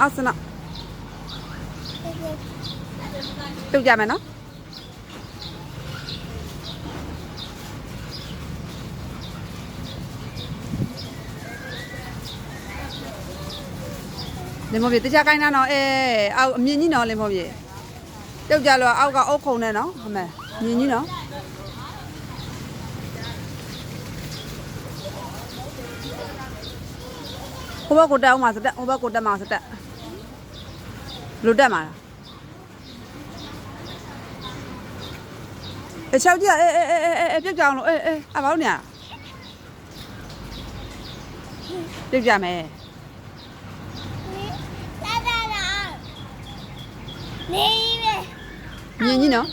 阿森纳，ပြုတ်ကြမယ်နော်လင်မောပြေတခြားကိုင်းတာနော်အောက်အမြင့်ကြီးနော်လင်မောပြေပြုတ်ကြလို့အောက်ကအုတ်ခုံနဲ့နော်အမေမြင့်ကြီးနော်ဟိုဘက်ကိုတက်အောင်မှာစတက်ဟိုဘက်ကိုတက်မှာစတက်လူတက်မှာချောက်ကြည့်ပြုတ်ကြအောင်လို့ဘာလို့နေရပြုတ်ကြမယ်မြင်ကြီးနော်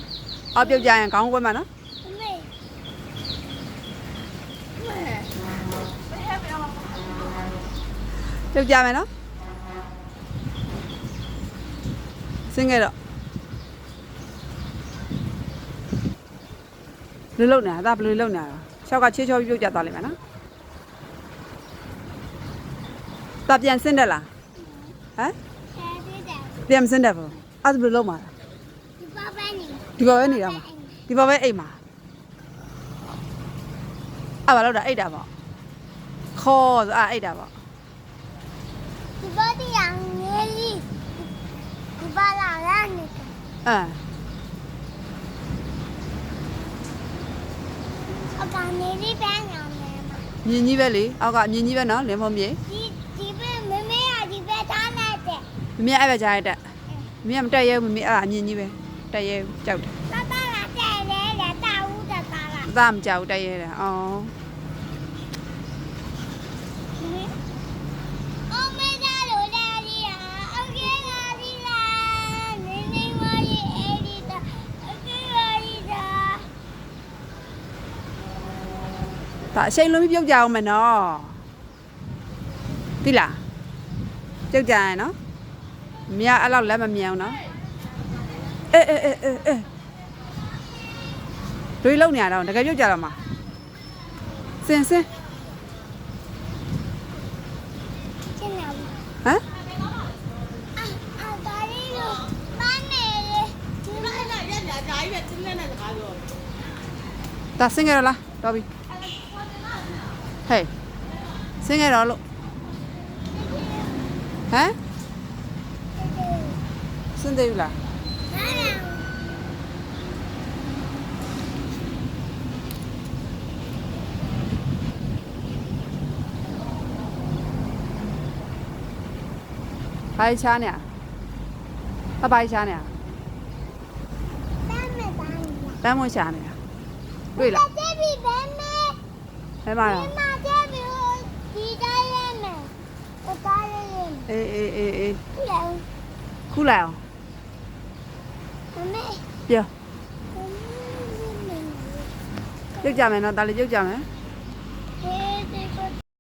အော်ပြုတ်ကြရင်ခေါင်းကွက်မှာနော်ပြုတ်ကြမယ်နော်စင်းခဲ့တော့လူလုံနေတာဒါဘယ်လိုလုံနေတာရှောက်ကချေးချောပြုတ်ကြသွားလိမ့်မယ်နော်ဒါပြန်စင်းတယ်လားဟမ်ပြန်စင်းတယ်ပေါ့အဲ့ဒါဘယ်လိုလုပ်မှာလဲဒီဘောပဲနေတာမှာဒီဘောပဲအိမ်မှာအဲ့ဘာလို့တာအိတ်တာပေါ့ခေါ်ဆိုအိတ်တာပေါ့ဒီဘောတရားငယ်လေးဒီဘာလာရနေကနေလေးပဲညောင်းနေမှာမြင်းကြီးပဲလေအောက်ကမြင်းကြီးပဲနော်လင်းဖုံးမြေဒီပဲမမေကဒီပဲထားနေတဲ့မမေအဲ့ပဲကြားရတဲ့မမေမတက်ရဲမမေအဲ့အမြင်းကြီးပဲတက်ရဲကြောက်တယ်တတလာတဲ့လေတာဦးတတလာသားမကြောက်တက်ရဲတယ်အော်ဒါအချိန်လုံးပြုတ်ကြအောင်မယ်နော်သိလားပြုတ်ကြရင်နော်မြတ်အဲ့လောက်လက်မမြန်အောင်နော်တွေးလုံနေရတော့တကယ်ပြုတ်ကြတော့မှာစင်ဟမ်ဒါလေးလို့မနေလေဒီလိုနဲ့ရက်လာဒါကြီးပဲတင်းနေနဲ့စကားပြောဒါစင်ကြရလားတော်ပြီဟေးစင်းရတော့လို့ဟမ်စင်းသေးဘူးလားဘာချားနေဘာချားနေတမ်းမချားနေတွေ့လားဘယ်မှာလဲဒီတိုင်းရဲမယ်ဟိုကားရဲအေးခုလိုက်အောင်မမေပြောပြုတ်ကြမယ်နော်ဒါလေးပြုတ်ကြမယ်